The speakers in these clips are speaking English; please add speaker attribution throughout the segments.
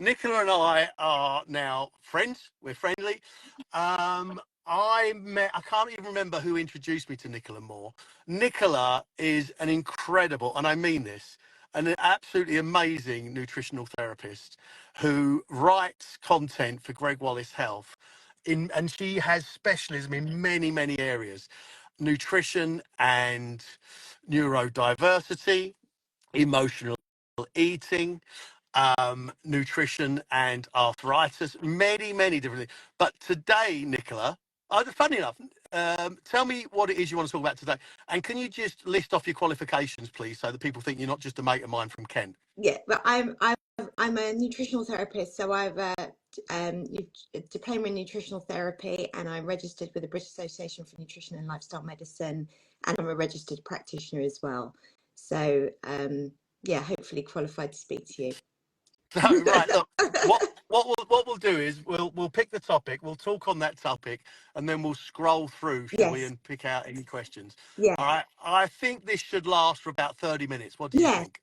Speaker 1: Nicola and I are now friends. We're friendly. I can't even remember who introduced me to Nicola more. Nicola is an incredible, and I mean this, an absolutely amazing nutritional therapist who writes content for GreggWallace.Health. And she has specialism in many, many areas: nutrition and neurodiversity, emotional eating, nutrition and arthritis, many, many different things. But today, Nicola, funny enough, tell me what it is you want to talk about today. And can you just list off your qualifications, please, so that people think you're not just a mate of mine from Kent?
Speaker 2: Yeah, but I'm a nutritional therapist, so I've a diploma in nutritional therapy, and I'm registered with the British Association for Nutrition and Lifestyle Medicine, and I'm a registered practitioner as well. So yeah, hopefully qualified to speak to you.
Speaker 1: So right, look, what we'll do is we'll pick the topic, we'll talk on that topic, and then we'll scroll through, shall we,
Speaker 2: Yes.
Speaker 1: and pick out any questions.
Speaker 2: Yeah.
Speaker 1: All right. I think this should last for about 30 minutes. What do you
Speaker 2: Yeah.
Speaker 1: think?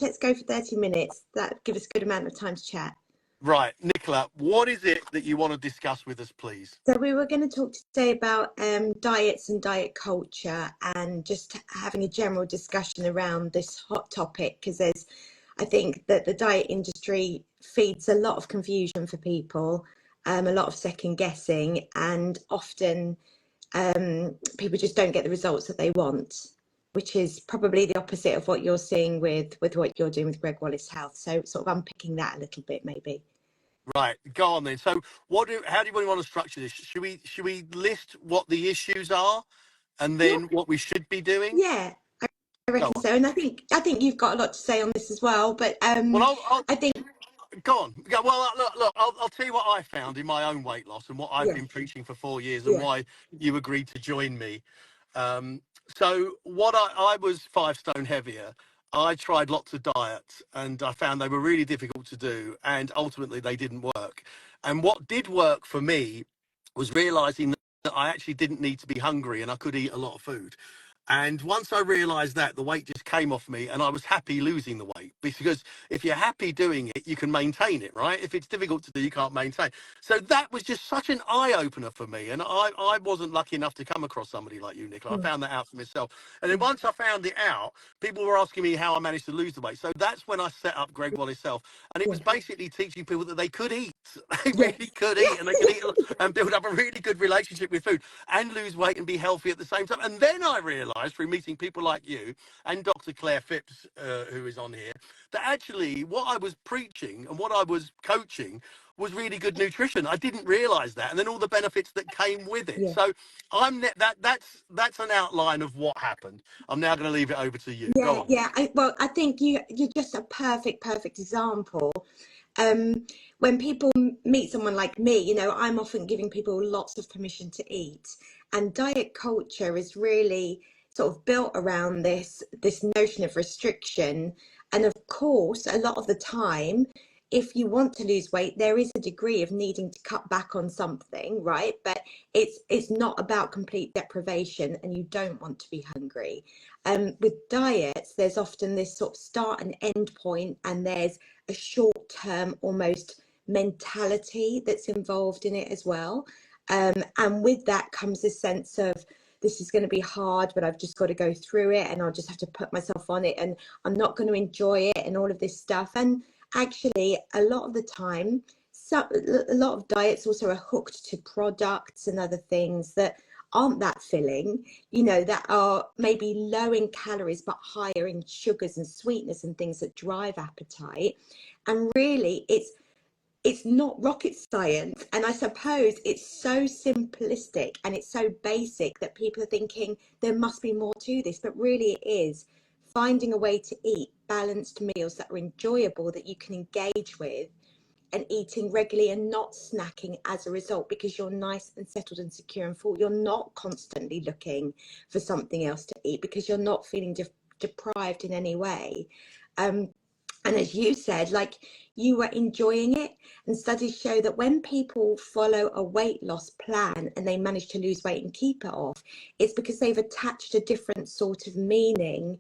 Speaker 2: Let's go for 30 minutes. That give us a good amount of time to chat.
Speaker 1: Right, Nicola, what is it that you want to discuss with us, please?
Speaker 2: So we were going to talk today about diets and diet culture, and just having a general discussion around this hot topic, because I think that the diet industry feeds a lot of confusion for people, a lot of second guessing, and often people just don't get the results that they want, which is probably the opposite of what you're seeing with what you're doing with GreggWallace.Health. So sort of unpicking that a little bit, maybe.
Speaker 1: Right, go on then. So, how do you want to structure this? Should we list what the issues are, and then what we should be doing?
Speaker 2: Yeah, I reckon so. And I think you've got a lot to say on this as well. But
Speaker 1: Well,
Speaker 2: I think
Speaker 1: go on. Well, look. I'll tell you what I found in my own weight loss and what I've
Speaker 2: yeah,
Speaker 1: been preaching for 4 years, and
Speaker 2: yeah,
Speaker 1: why you agreed to join me. So, what I was 5 stone heavier. I tried lots of diets, and I found they were really difficult to do, and ultimately they didn't work. And what did work for me was realizing that I actually didn't need to be hungry, and I could eat a lot of food. And once I realized that, the weight just came off me, and I was happy losing the weight, because if you're happy doing it, you can maintain it, right? If it's difficult to do, you can't maintain. So that was just such an eye opener for me. And I wasn't lucky enough to come across somebody like you, Nicola. I found that out for myself. And then once I found it out, people were asking me how I managed to lose the weight. So that's when I set up GreggWallace.Health. And it
Speaker 2: yeah,
Speaker 1: was basically teaching people that they could eat. They really
Speaker 2: yes,
Speaker 1: could eat, and they could eat and build up a really good relationship with food and lose weight and be healthy at the same time. And then I realized through meeting people like you and Dr. Claire Phipps, who is on here, that actually what I was preaching and what I was coaching was really good nutrition. I didn't realize that, and then all the benefits that came with it.
Speaker 2: yeah.
Speaker 1: So that's an outline of what happened. I'm now going to leave it over to you. Go
Speaker 2: Yeah,
Speaker 1: on.
Speaker 2: yeah. I think you're just a perfect example. When people meet someone like me, I'm often giving people lots of permission to eat, and diet culture is really sort of built around this notion of restriction. And of course, a lot of the time, if you want to lose weight, there is a degree of needing to cut back on something, right? But it's not about complete deprivation, and you don't want to be hungry. With diets, there's often this sort of start and end point, and there's a short-term almost mentality that's involved in it as well. And with that comes this sense of, this is going to be hard, but I've just got to go through it, and I'll just have to put myself on it, and I'm not going to enjoy it, and all of this stuff. And actually, a lot of the time, a lot of diets also are hooked to products and other things that aren't that filling, that are maybe low in calories but higher in sugars and sweetness and things that drive appetite. And really, it's not rocket science. And I suppose it's so simplistic and it's so basic that people are thinking there must be more to this, but really it is finding a way to eat balanced meals that are enjoyable, that you can engage with, and eating regularly and not snacking as a result, because you're nice and settled and secure and full. You're not constantly looking for something else to eat because you're not feeling deprived in any way. And as you said, like, you were enjoying it. And studies show that when people follow a weight loss plan and they manage to lose weight and keep it off, it's because they've attached a different sort of meaning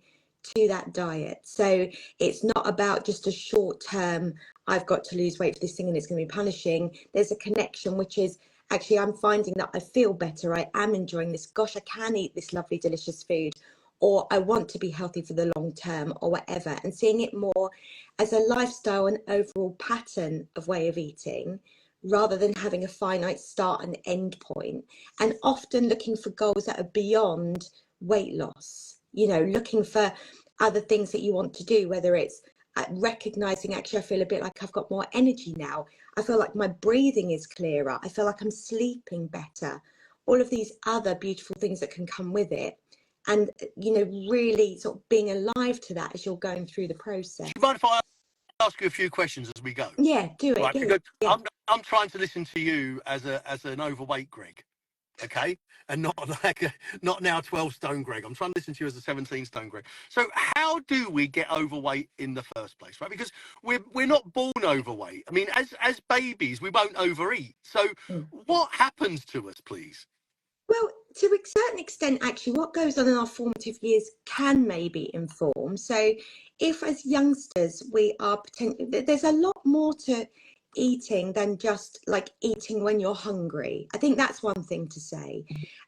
Speaker 2: to that diet. So it's not about just a short term, I've got to lose weight for this thing and it's going to be punishing. There's a connection, which is actually, I'm finding that I feel better. I am enjoying this. Gosh, I can eat this lovely, delicious food, or I want to be healthy for the long term, or whatever. And seeing it more as a lifestyle and overall pattern of way of eating, rather than having a finite start and end point, and often looking for goals that are beyond weight loss, you know, looking for other things that you want to do, whether it's recognizing, actually, I feel a bit like I've got more energy now. I feel like my breathing is clearer. I feel like I'm sleeping better. All of these other beautiful things that can come with it. And, you know, really sort of being alive to that as you're going through the process.
Speaker 1: Do you mind if I ask you a few questions as we go?
Speaker 2: Yeah, do it.
Speaker 1: Right,
Speaker 2: Yeah,
Speaker 1: because
Speaker 2: yeah.
Speaker 1: I'm trying to listen to you as an overweight Greg, okay, and not not now 12 stone Greg. I'm trying to listen to you as a 17 stone Greg. So how do we get overweight in the first place, right? Because we're not born overweight. I mean, as babies, we won't overeat. So what happens to us, please?
Speaker 2: Well, to a certain extent, actually, what goes on in our formative years can maybe inform. So, if as youngsters we are potentially, there's a lot more to eating than just like eating when you're hungry. I think that's one thing to say.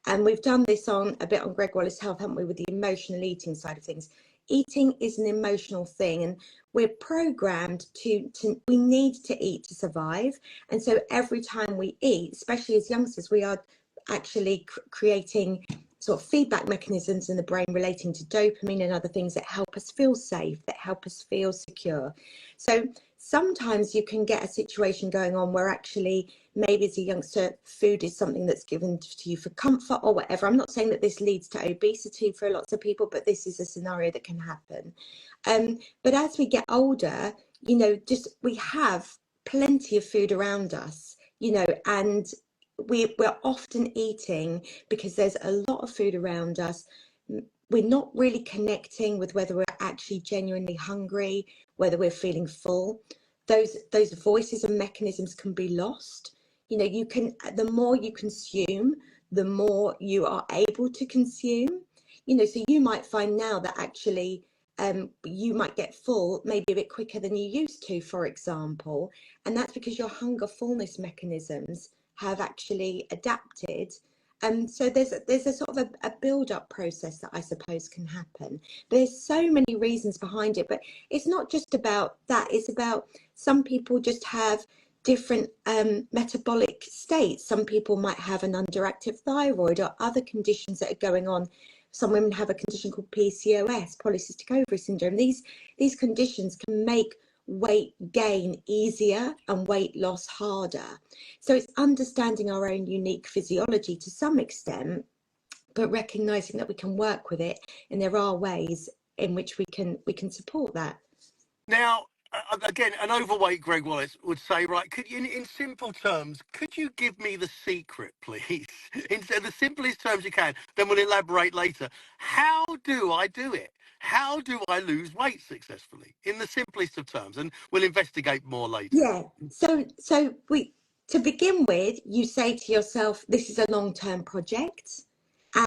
Speaker 2: And we've done this on a bit on GreggWallace.Health, haven't we, with the emotional eating side of things. Eating is an emotional thing, and we're programmed to we need to eat to survive. And so every time we eat, especially as youngsters, we are actually creating sort of feedback mechanisms in the brain relating to dopamine and other things that help us feel safe, that help us feel secure. So sometimes you can get a situation going on where actually maybe as a youngster food is something that's given to you for comfort or whatever. I'm not saying that this leads to obesity for lots of people, but this is a scenario that can happen. But as we get older, you know, just we have plenty of food around us, you know, and we're often eating because there's a lot of food around us. We're not really connecting with whether we're actually genuinely hungry, whether we're feeling full. Those voices and mechanisms can be lost. You know, you can, the more you consume, the more you are able to consume. You know, so you might find now that actually you might get full maybe a bit quicker than you used to, for example, and that's because your hunger fullness mechanisms have actually adapted. So there's a sort of a build-up process that I suppose can happen. But there's so many reasons behind it. But it's not just about that. It's about some people just have different metabolic states. Some people might have an underactive thyroid or other conditions that are going on. Some women have a condition called PCOS, polycystic ovary syndrome. These conditions can make weight gain easier and weight loss harder. So it's understanding our own unique physiology to some extent, but recognizing that we can work with it, and there are ways in which we can support that.
Speaker 1: Now, again, an overweight Greg Wallace would say, right, could you, in simple terms, could you give me the secret, please? In the simplest terms you can, then we'll elaborate later. How do I do it? How do I lose weight successfully? In the simplest of terms, and we'll investigate more later.
Speaker 2: Yeah, so to begin with, you say to yourself, this is a long-term project,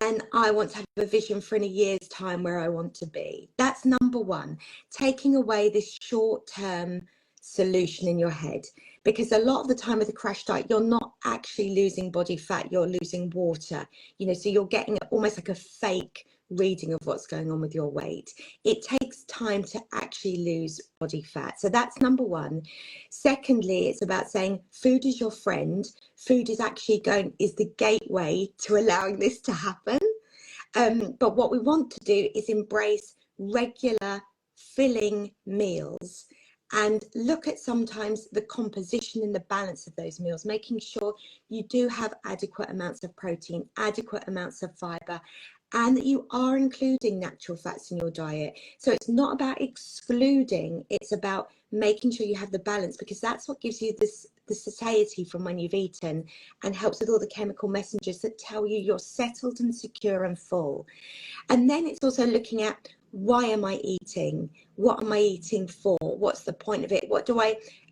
Speaker 2: and I want to have a vision for in a year's time where I want to be. That's number one, taking away this short-term solution in your head. Because a lot of the time with a crash diet, you're not actually losing body fat, you're losing water. You know, so you're getting almost like a fake reading of what's going on with your weight. It takes time to actually lose body fat. So that's number one. Secondly, it's about saying food is your friend. Food is actually is the gateway to allowing this to happen. But what we want to do is embrace regular filling meals and look at sometimes the composition and the balance of those meals, making sure you do have adequate amounts of protein, adequate amounts of fiber, and that you are including natural fats in your diet. So it's not about excluding, it's about making sure you have the balance, because that's what gives you the satiety from when you've eaten and helps with all the chemical messengers that tell you you're settled and secure and full. And then it's also looking at, why am I eating? What am I eating for? What's the point of it?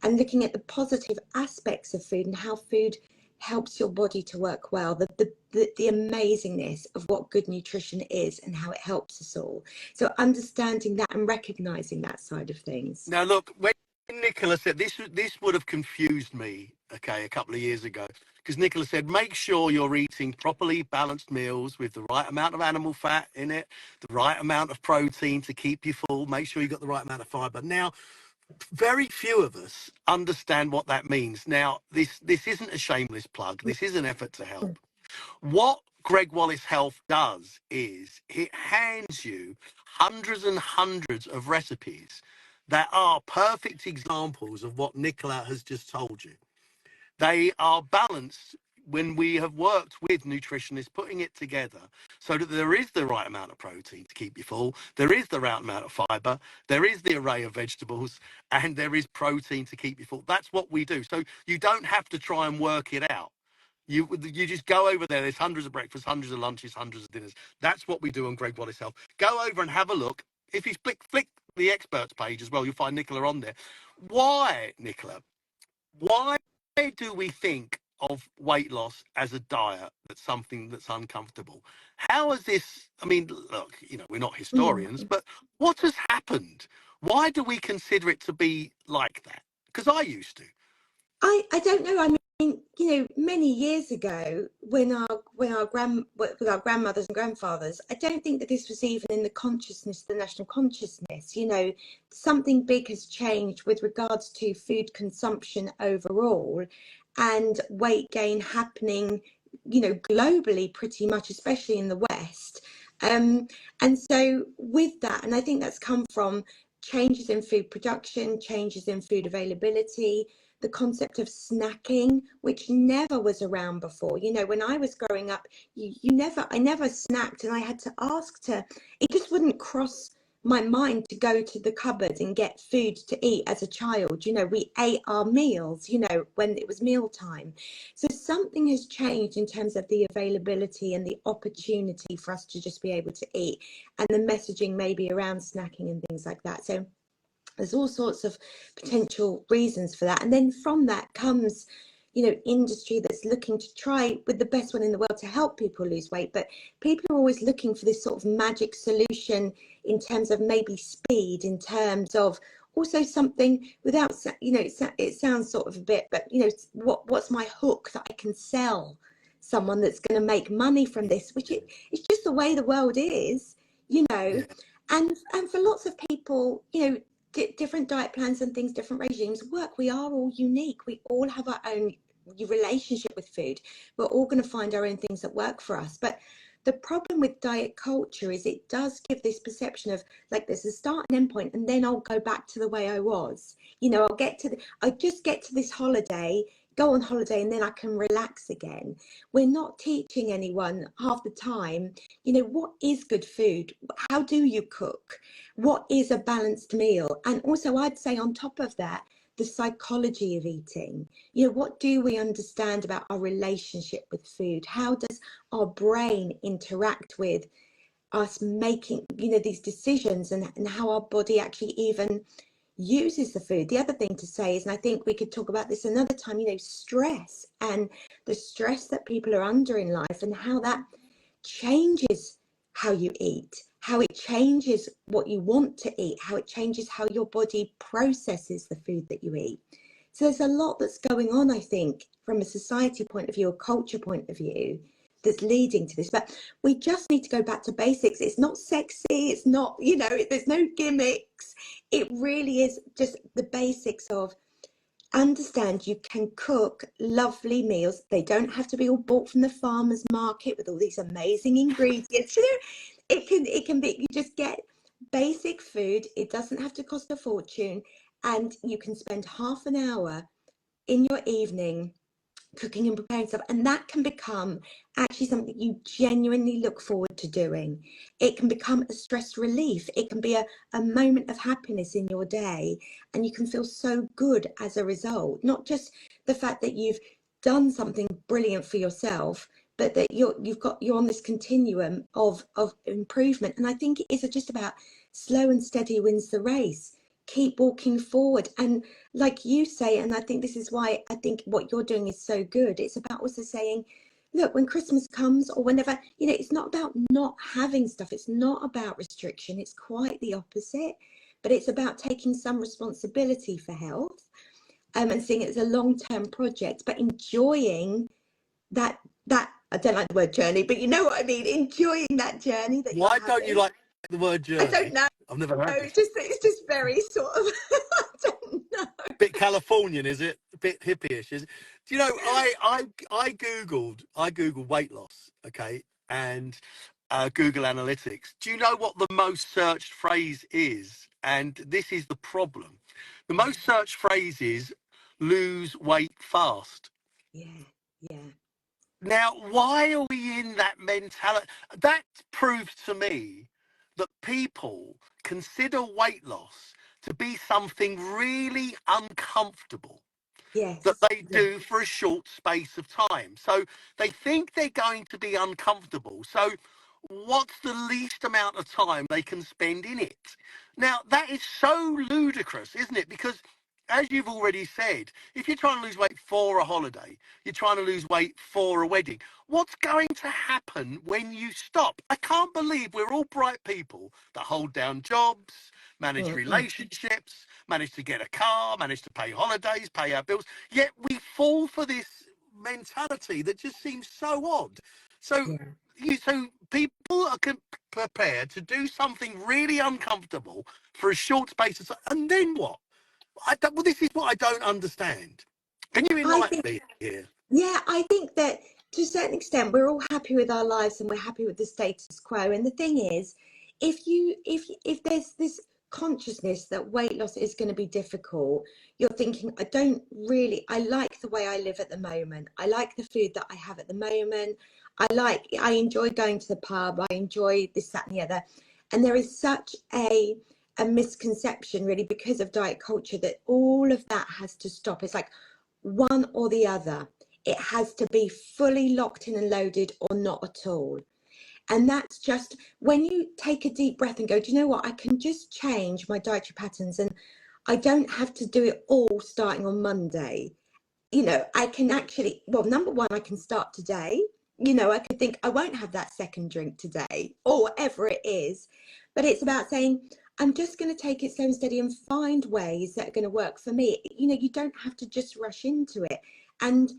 Speaker 2: And looking at the positive aspects of food and how food helps your body to work well, the amazingness of what good nutrition is and how it helps us all. So understanding that and recognizing that side of things.
Speaker 1: Now, look, when Nicola said this would have confused me, okay, a couple of years ago, because Nicola said, make sure you're eating properly balanced meals with the right amount of animal fat in it, the right amount of protein to keep you full, make sure you got the right amount of fiber. Now, very few of us understand what that means. Now, this isn't a shameless plug. This is an effort to help. What GreggWallace.Health does is it hands you hundreds and hundreds of recipes that are perfect examples of what Nicola has just told you. They are balanced when we have worked with nutritionists putting it together so that there is the right amount of protein to keep you full, there is the right amount of fiber, there is the array of vegetables, and there is protein to keep you full. That's what we do. So you don't have to try and work it out. You just go over there. There's hundreds of breakfasts, hundreds of lunches, hundreds of dinners. That's what we do on Gregg Wallace Health. Go over and have a look. If you flick the experts page as well, you'll find Nicola on there. Why, Nicola? Why do we think of weight loss as a diet that's something that's uncomfortable? How is this? I mean, look, we're not historians, but what has happened? Why do we consider it to be like that? Because I used to.
Speaker 2: I don't know. I mean, many years ago, with our grandmothers and grandfathers, I don't think that this was even in the consciousness, the national consciousness. Something big has changed with regards to food consumption overall, and weight gain happening, globally pretty much, especially in the West. And so with that, and I think that's come from changes in food production, changes in food availability, the concept of snacking, which never was around before. When I was growing up, I never snacked, and I had to ask it just wouldn't cross my mind to go to the cupboard and get food to eat as a child. We ate our meals, when it was mealtime. So something has changed in terms of the availability and the opportunity for us to just be able to eat, and the messaging maybe around snacking and things like that. So there's all sorts of potential reasons for that. And then from that comes, industry that's looking to try with the best one in the world to help people lose weight. But people are always looking for this sort of magic solution in terms of maybe speed, in terms of also something without, it sounds sort of a bit, but, what's my hook that I can sell someone that's going to make money from this, which it's just the way the world is,
Speaker 1: Yeah.
Speaker 2: and for lots of people, different diet plans and things, different regimes work. We are all unique. We all have our own relationship with food. We're all going to find our own things that work for us. But the problem with diet culture is it does give this perception of like there's a start and end point, and then I'll go back to the way I was. I just get to this holiday, go on holiday, and then I can relax again. We're not teaching anyone half the time, what is good food? How do you cook? What is a balanced meal? And also I'd say on top of that, the psychology of eating. What do we understand about our relationship with food? How does our brain interact with us making, these decisions, and how our body actually even uses the food? The other thing to say is, and I think we could talk about this another time, stress and the stress that people are under in life, and how that changes how you eat, how it changes what you want to eat, how it changes how your body processes the food that you eat. So there's a lot that's going on, I think, from a society point of view, a culture point of view, that's leading to this. But we just need to go back to basics. It's not sexy, it's not, there's no gimmicks. It really is just the basics of understand you can cook lovely meals. They don't have to be all bought from the farmer's market with all these amazing ingredients. It can be, you just get basic food. It doesn't have to cost a fortune, and you can spend half an hour in your evening cooking and preparing stuff, and that can become actually something you genuinely look forward to doing. It can become a stress relief. It can be a moment of happiness in your day, and you can feel so good as a result. Not just the fact that you've done something brilliant for yourself, but that you're on this continuum of improvement. And I think it is just about slow and steady wins the race. keep walking forward. And like you say, and I think this is why I think what you're doing is so good, it's about also saying, look, when Christmas comes or whenever, it's not about not having stuff. It's not about restriction. It's quite the opposite. But it's about taking some responsibility for health, and seeing it as a long-term project, but enjoying that I don't like the word journey, but you know what I mean, enjoying that journey that you're
Speaker 1: Why don't you
Speaker 2: having.
Speaker 1: like the word
Speaker 2: I don't
Speaker 1: journey?
Speaker 2: know.
Speaker 1: I've never heard this.
Speaker 2: It's just very sort of I don't know.
Speaker 1: Bit Californian, is it? A bit hippie-ish, is it? Do you know, I googled weight loss, okay, and Google Analytics. Do you know what the most searched phrase is? And this is the problem. The most searched phrase is lose weight fast.
Speaker 2: Yeah, yeah,
Speaker 1: Now, why are we in that mentality? That proves to me that people consider weight loss to be something really uncomfortable that
Speaker 2: yes,
Speaker 1: they
Speaker 2: yeah,
Speaker 1: do for a short space of time. So they think they're going to be uncomfortable. So what's the least amount of time they can spend in it? Now, that is so ludicrous, isn't it? Because as you've already said, if you're trying to lose weight for a holiday, you're trying to lose weight for a wedding, what's going to happen when you stop? I can't believe we're all bright people that hold down jobs, manage
Speaker 2: mm-mm.
Speaker 1: relationships, manage to get a car, manage to pay holidays, pay our bills, yet we fall for this mentality that just seems so odd. So
Speaker 2: Yeah.
Speaker 1: so people are prepared to do something really uncomfortable for a short space of time, and then what? Well, this is what I don't understand. Can you
Speaker 2: I
Speaker 1: enlighten
Speaker 2: think
Speaker 1: me here?
Speaker 2: Yeah, I think that to a certain extent we're all happy with our lives and we're happy with the status quo. And the thing is, if there's this consciousness that weight loss is going to be difficult, you're thinking, I like the way I live at the moment. I like the food that I have at the moment. I enjoy going to the pub. I enjoy this, that, and the other. And there is such a misconception really because of diet culture that all of that has to stop. It's like one or the other. It has to be fully locked in and loaded or not at all. And that's just when you take a deep breath and go, do you know what? I can just change my dietary patterns and I don't have to do it all starting on Monday. I can actually, well, number one, I can start today. I could think I won't have that second drink today or whatever it is. But it's about saying, I'm just going to take it slow and steady and find ways that are going to work for me. You don't have to just rush into it. And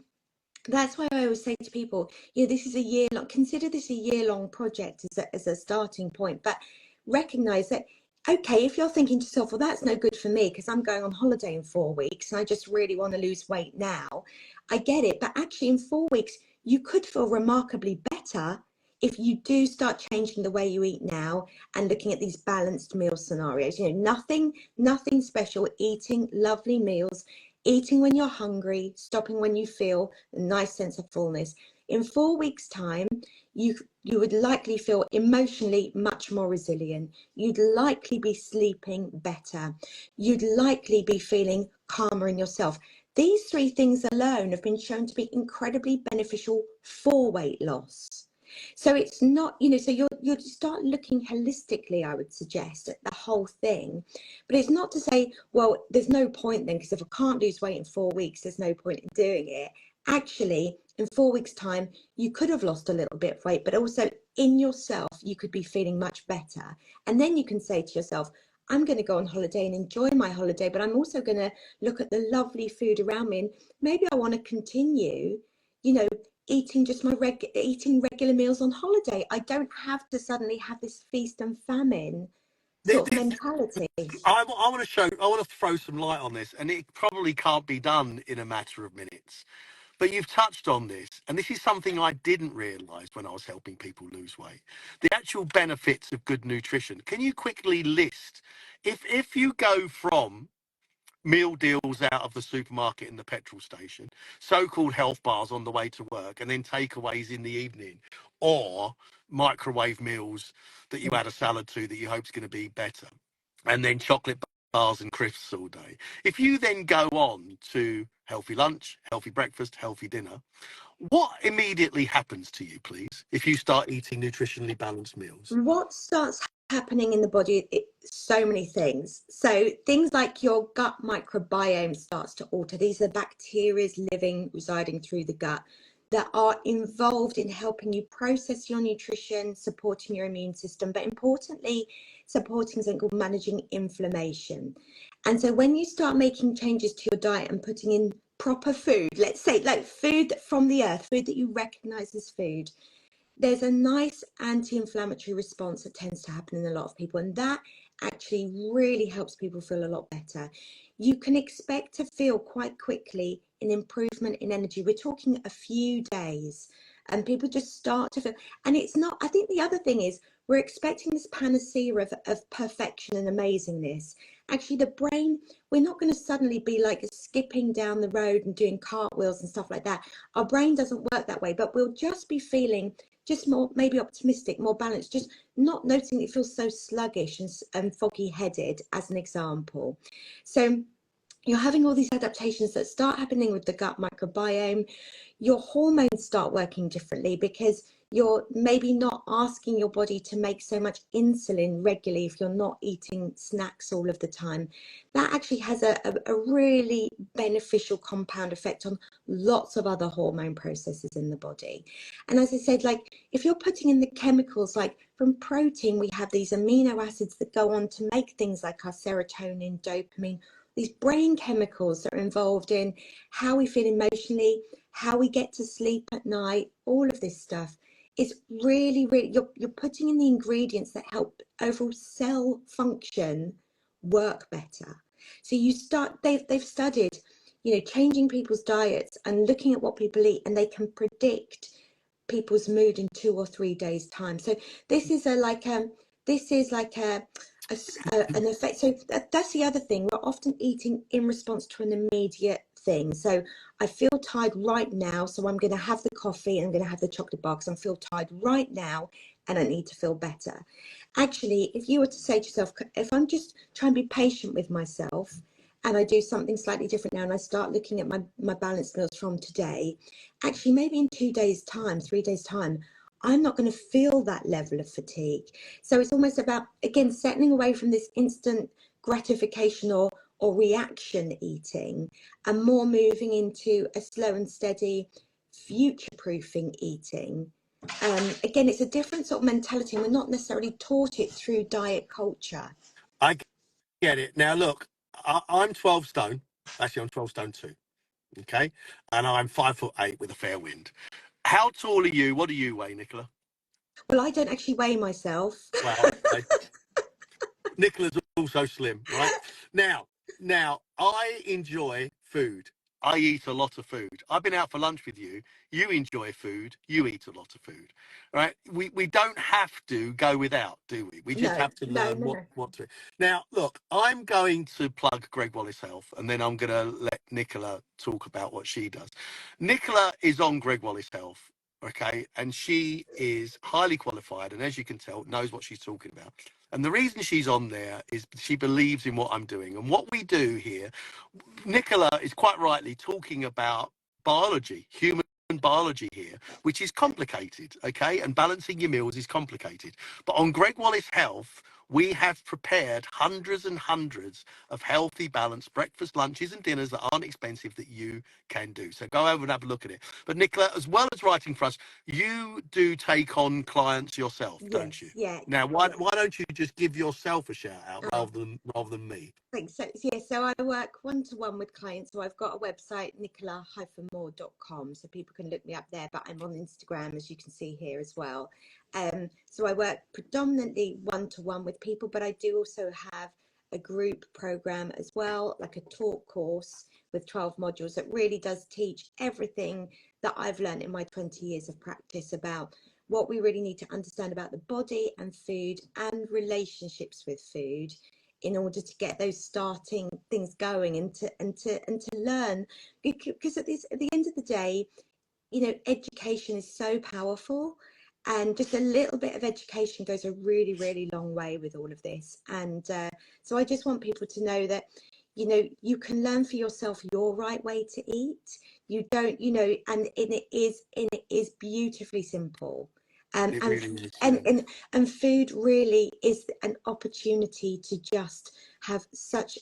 Speaker 2: that's why I always say to people, this is a year long, consider this a year-long project as a starting point, but recognize that, okay, if you're thinking to yourself, well, that's no good for me because I'm going on holiday in 4 weeks and I just really want to lose weight now, I get it. But actually in 4 weeks, you could feel remarkably better if you do start changing the way you eat now and looking at these balanced meal scenarios. Nothing special, eating lovely meals, eating when you're hungry, stopping when you feel a nice sense of fullness. In 4 weeks' time, you would likely feel emotionally much more resilient. You'd likely be sleeping better. You'd likely be feeling calmer in yourself. These three things alone have been shown to be incredibly beneficial for weight loss. So it's not, so you'll start looking holistically, I would suggest, at the whole thing. But it's not to say, well, there's no point then, because if I can't lose weight in 4 weeks, there's no point in doing it. Actually, in 4 weeks' time, you could have lost a little bit of weight, but also in yourself, you could be feeling much better. And then you can say to yourself, I'm going to go on holiday and enjoy my holiday, but I'm also going to look at the lovely food around me. And maybe I want to continue, eating eating regular meals on holiday. I don't have to suddenly have this feast and famine sort of mentality.
Speaker 1: I want to throw some light on this, and it probably can't be done in a matter of minutes. But you've touched on this, and this is something I didn't realise when I was helping people lose weight. The actual benefits of good nutrition. Can you quickly list, if you go from meal deals out of the supermarket and the petrol station, so-called health bars on the way to work, and then takeaways in the evening, or microwave meals that you add a salad to that you hope is going to be better, and then chocolate bars and crisps all day. If you then go on to healthy lunch, healthy breakfast, healthy dinner, what immediately happens to you, please, if you start eating nutritionally balanced meals?
Speaker 2: What starts happening in the body, so many things. So things like your gut microbiome starts to alter. These are bacteria residing through the gut that are involved in helping you process your nutrition, supporting your immune system, but importantly, supporting something called managing inflammation. And so when you start making changes to your diet and putting in proper food, let's say like food from the earth, food that you recognize as food, there's a nice anti-inflammatory response that tends to happen in a lot of people, and that actually really helps people feel a lot better. You can expect to feel quite quickly an improvement in energy. We're talking a few days, and people just start to feel, and it's not, I think the other thing is we're expecting this panacea of perfection and amazingness. Actually, the brain, we're not going to suddenly be like skipping down the road and doing cartwheels and stuff like that. Our brain doesn't work that way, but we'll just be feeling just more maybe optimistic, more balanced, just not noticing it feels so sluggish and foggy headed, as an example. So you're having all these adaptations that start happening with the gut microbiome. Your hormones start working differently because you're maybe not asking your body to make so much insulin regularly if you're not eating snacks all of the time. That actually has a really beneficial compound effect on lots of other hormone processes in the body. And as I said, like if you're putting in the chemicals, like from protein, we have these amino acids that go on to make things like our serotonin, dopamine, these brain chemicals that are involved in how we feel emotionally, how we get to sleep at night, all of this stuff is really, really, you're putting in the ingredients that help overall cell function work better. So you start, they've studied, you know, changing people's diets and looking at what people eat, and they can predict people's mood in 2 or 3 days time. So this is an effect. So that's the other thing. We're often eating in response to an immediate thing. So I feel tired right now, so I'm going to have the coffee and I'm going to have the chocolate bar because I feel tired right now and I need to feel better. Actually, if you were to say to yourself, if I'm just trying to be patient with myself and I do something slightly different now and I start looking at my balanced meals from today, actually maybe in 2 days time, 3 days time, I'm not going to feel that level of fatigue. So it's almost about, again, settling away from this instant gratification or reaction eating and more moving into a slow and steady future proofing eating. Again, it's a different sort of mentality, and we're not necessarily taught it through diet culture.
Speaker 1: I get it. Now, look, I'm 12 stone. Actually, I'm 12 stone 2. Okay. And I'm 5'8" with a fair wind. How tall are you? What do you weigh, Nicola?
Speaker 2: Well, I don't actually weigh myself.
Speaker 1: Well, okay. Nicola's also slim, right? Now, I enjoy food. I eat a lot of food. I've been out for lunch with you. You enjoy food. You eat a lot of food, right? We don't have to go without, do we? We just
Speaker 2: No,
Speaker 1: have to
Speaker 2: no,
Speaker 1: learn
Speaker 2: no, no.
Speaker 1: what to. Now, look, I'm going to plug Gregg Wallace.Health, and then I'm going to let Nicola talk about what she does. Nicola is on Gregg Wallace.Health, okay, and she is highly qualified, and as you can tell, knows what she's talking about. And the reason she's on there is she believes in what I'm doing. And what we do here, Nicola is quite rightly talking about biology, human biology here, which is complicated, okay? And balancing your meals is complicated. But on Gregg Wallace.Health, we have prepared hundreds and hundreds of healthy, balanced breakfast, lunches, and dinners that aren't expensive that you can do. So go over and have a look at it. But Nicola, as well as writing for us, you do take on clients yourself, don't you?
Speaker 2: Yes, yeah,
Speaker 1: Now, why
Speaker 2: yeah.
Speaker 1: don't you just give yourself a shout out
Speaker 2: Oh,
Speaker 1: rather than me?
Speaker 2: thanks. So, yeah, so I work one-to-one with clients. So I've got a website, Nicola-more.com, so people can look me up there, but I'm on Instagram, as you can see here as well. So I work predominantly one-to-one with people, but I do also have a group program as well, like a talk course with 12 modules that really does teach everything that I've learned in my 20 years of practice about what we really need to understand about the body and food and relationships with food in order to get those starting things going and to learn, because at the end of the day, you know, education is so powerful, and just a little bit of education goes a really, really long way with all of this. And so I just want people to know that, you know, you can learn for yourself your right way to eat. You don't, you know, and it is beautifully simple. Um,
Speaker 1: It
Speaker 2: and,
Speaker 1: really is,
Speaker 2: and,
Speaker 1: yeah.
Speaker 2: and, and food really is an opportunity to just have such,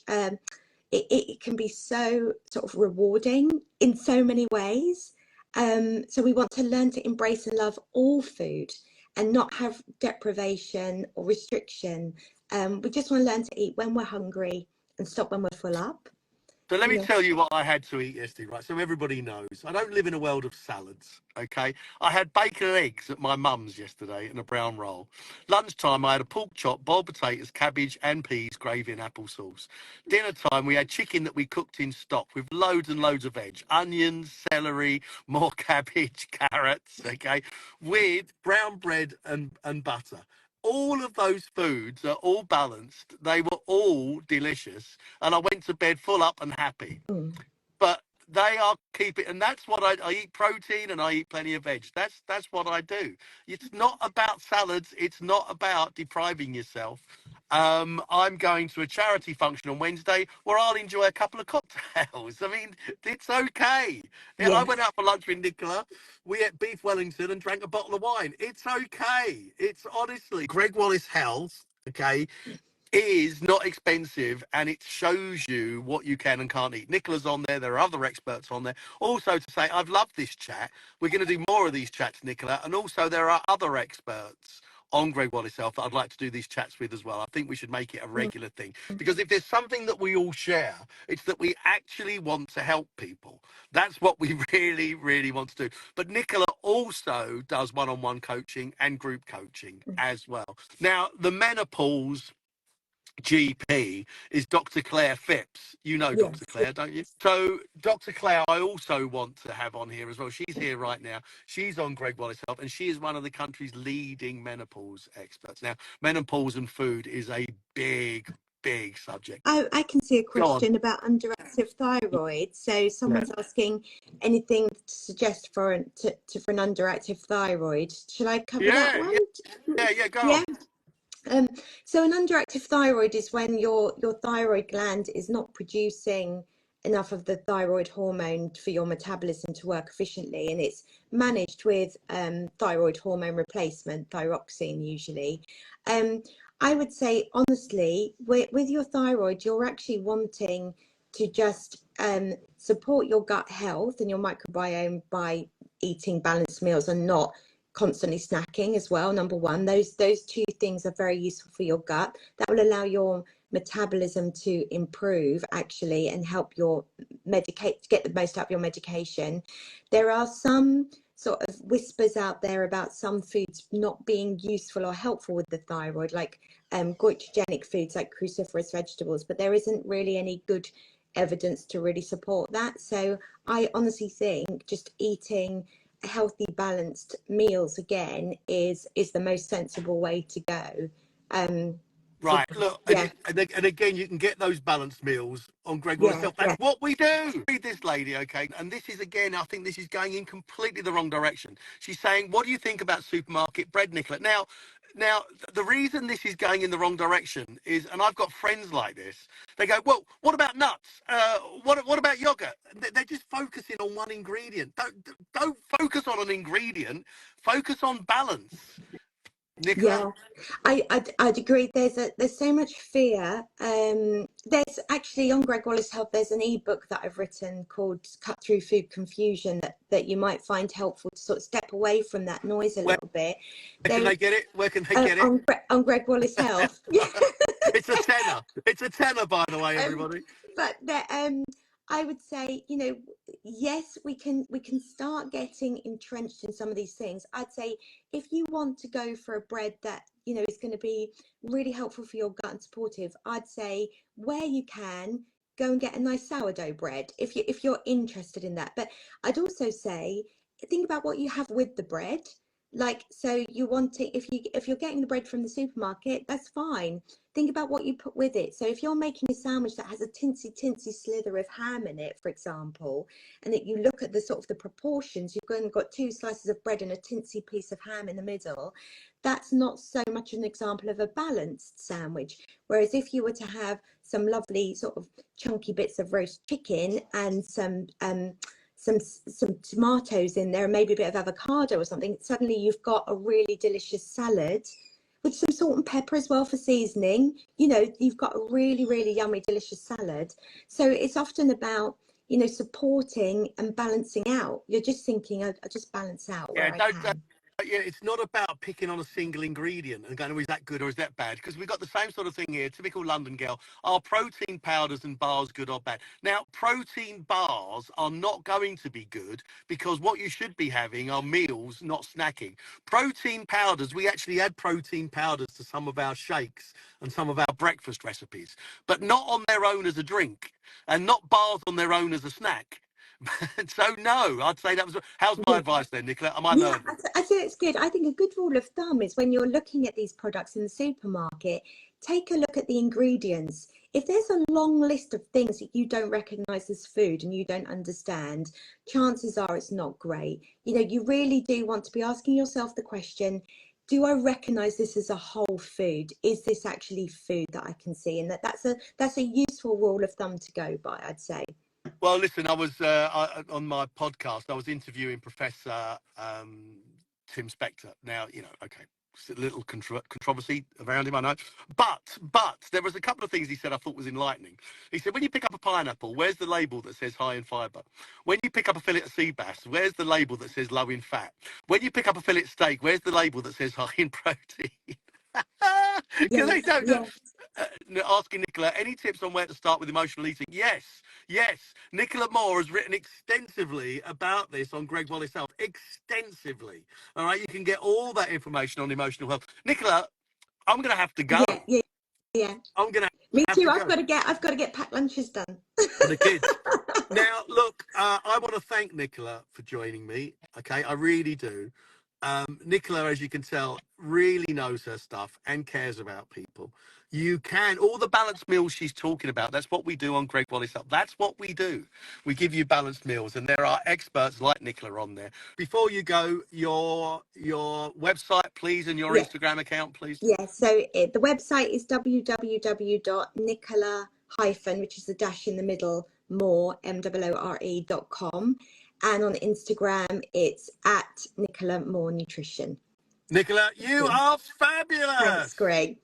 Speaker 2: it can be so sort of rewarding in so many ways. So we want to learn to embrace and love all food and not have deprivation or restriction. We just want to learn to eat when we're hungry and stop when we're full up.
Speaker 1: So let me
Speaker 2: Yeah.
Speaker 1: tell you what I had to eat yesterday, right? So everybody knows I don't live in a world of salads, okay? I had bacon and eggs at my mum's yesterday and a brown roll. Lunchtime, I had a pork chop, boiled potatoes, cabbage and peas, gravy and applesauce. Dinner time, we had chicken that we cooked in stock with loads and loads of veg, onions, celery, more cabbage, carrots, okay, with brown bread and butter. All of those foods are all balanced. They were all delicious and I went to bed full up and happy.
Speaker 2: Mm.
Speaker 1: But they are keep it, and that's what I eat protein and I eat plenty of veg. That's what I do. It's not about salads. It's not about depriving yourself. I'm going to a charity function on Wednesday where I'll enjoy a couple of cocktails. I mean, it's okay. Yeah, I
Speaker 2: Yeah.
Speaker 1: went out for lunch with Nicola. We ate beef Wellington and drank a bottle of wine. It's okay. It's honestly GreggWallace.Health. Okay, is not expensive and it shows you what you can and can't eat. Nicola's on there. There are other experts on there. Also to say, I've loved this chat. We're going to do more of these chats, Nicola. And also there are other experts on GreggWallace.Health that I'd like to do these chats with as well. I think we should make it a
Speaker 2: Mm.
Speaker 1: regular thing because if there's something that we all share, it's that we actually want to help people. That's what we really, really want to do. But Nicola also does one-on-one coaching and group coaching as well. Now, the menopause GP is Dr. Claire Phipps. You know Dr.
Speaker 2: Yes.
Speaker 1: Claire, don't you? So Dr. Claire, I also want to have on here as well. She's here right now. She's on Gregg Wallace Health, and she is one of the country's leading menopause experts. Now, menopause and food is a big, big subject.
Speaker 2: I can see a
Speaker 1: Go on.
Speaker 2: question about underactive thyroid. So
Speaker 1: Yeah.
Speaker 2: someone's asking anything to suggest for for an underactive thyroid. Should I cover that
Speaker 1: Yeah,
Speaker 2: one?
Speaker 1: yeah, yeah, go
Speaker 2: Yeah.
Speaker 1: on.
Speaker 2: So an underactive thyroid is when your thyroid gland is not producing enough of the thyroid hormone for your metabolism to work efficiently, and it's managed with thyroid hormone replacement, thyroxine usually. Um, I would say honestly, with your thyroid, you're actually wanting to just support your gut health and your microbiome by eating balanced meals and not constantly snacking as well. Number one, those two things are very useful for your gut. That will allow your metabolism to improve actually and help your get the most out of your medication. There are some sort of whispers out there about some foods not being useful or helpful with the thyroid, like goitrogenic foods like cruciferous vegetables, but there isn't really any good evidence to really support that. So I honestly think just eating healthy, balanced meals again is the most sensible way to go. So
Speaker 1: Right, look,
Speaker 2: yeah,
Speaker 1: and again, you can get those balanced meals on Gregg Wallace
Speaker 2: yeah,
Speaker 1: Health. That's what we do. Read this lady, okay? And this is, again, I think this is going in completely the wrong direction. She's saying, what do you think about supermarket bread, Nicola? Now, the reason this is going in the wrong direction is, and I've got friends like this, they go, well, what about nuts? What about yogurt? They're just focusing on one ingredient. Don't focus on an ingredient, focus on balance. Nicola?
Speaker 2: yeah. I'd agree. There's so much fear. There's actually on Gregg Wallace Health. There's an ebook that I've written called "Cut Through Food Confusion" that you might find helpful to sort of step away from that noise a little bit.
Speaker 1: Where can
Speaker 2: There
Speaker 1: they get it? Where can they get it?
Speaker 2: on Gregg Wallace Health. Yeah.
Speaker 1: It's a tenner. It's a tenner, by the way,
Speaker 2: Um,
Speaker 1: everybody.
Speaker 2: but I would say, yes, we can start getting entrenched in some of these things. I'd say if you want to go for a bread that is going to be really helpful for your gut and supportive, I'd say where you can go and get a nice sourdough bread if you're interested in that. But I'd also say think about what you have with the bread. Like, so you want to, if you're getting the bread from the supermarket, that's fine. Think about what you put with it. So if you're making a sandwich that has a tinsy slither of ham in it, for example, and that you look at the sort of the proportions, you've got two slices of bread and a tinsy piece of ham in the middle, that's not so much an example of a balanced sandwich. Whereas if you were to have some lovely sort of chunky bits of roast chicken and some tomatoes in there and maybe a bit of avocado or something, suddenly you've got a really delicious salad with some salt and pepper as well for seasoning. You know, you've got a really, really yummy, delicious salad. So it's often about, you know, supporting and balancing out. You're just thinking, I just balance out
Speaker 1: Yeah,
Speaker 2: where I
Speaker 1: don't.
Speaker 2: can.
Speaker 1: Yeah, it's not about picking on a single ingredient and going, oh, is that good or is that bad? Because we've got the same sort of thing here. Typical London girl. Are protein powders and bars good or bad? Now, protein bars are not going to be good because what you should be having are meals, not snacking. Protein powders, we actually add protein powders to some of our shakes and some of our breakfast recipes, but not on their own as a drink and not bars on their own as a snack. So no, I'd say that was. How's my
Speaker 2: Yeah.
Speaker 1: advice then, Nicola? Am I
Speaker 2: Yeah,
Speaker 1: learning?
Speaker 2: I think it's good. I think a good rule of thumb is when you're looking at these products in the supermarket, take a look at the ingredients. If there's a long list of things that you don't recognize as food and you don't understand, chances are it's not great. You know, you really do want to be asking yourself the question, do I recognize this as a whole food? Is this actually food that I can see? And that's a useful rule of thumb to go by, I'd say.
Speaker 1: Well, listen, I was on my podcast. I was interviewing Professor Tim Spector. Now, you know, okay, it's a little controversy around him, I know, but there was a couple of things he said I thought was enlightening. He said, when you pick up a pineapple, where's the label that says high in fibre? When you pick up a fillet of sea bass, where's the label that says low in fat? When you pick up a fillet steak, where's the label that says high in protein? Because they
Speaker 2: Yes,
Speaker 1: don't know.
Speaker 2: yes.
Speaker 1: Asking Nicola, any tips on where to start with emotional eating? Yes, yes. Nicola Moore has written extensively about this on Gregg Wallace Health. Extensively. All right, you can get all that information on emotional health. Nicola, I'm going to have to go.
Speaker 2: Yeah, yeah, yeah.
Speaker 1: I'm going to
Speaker 2: Me
Speaker 1: have
Speaker 2: too.
Speaker 1: to go
Speaker 2: I've got to get packed lunches done.
Speaker 1: for the kids. Now, look, I want to thank Nicola for joining me. Okay, I really do. Nicola, as you can tell, really knows her stuff and cares about people. You can, all the balanced meals she's talking about, that's what we do on Gregg Wallace Health. That's what we do. We give you balanced meals, and there are experts like Nicola on there. Before you go, your website, please, and your
Speaker 2: Yeah,
Speaker 1: Instagram account, please.
Speaker 2: yeah. So the website is www.nicola hyphen, which is the dash in the middle, more, MOORE.com. And on Instagram, it's at Nicola More Nutrition.
Speaker 1: Nicola, you
Speaker 2: Yeah.
Speaker 1: are
Speaker 2: Thanks,
Speaker 1: fabulous.
Speaker 2: Greg.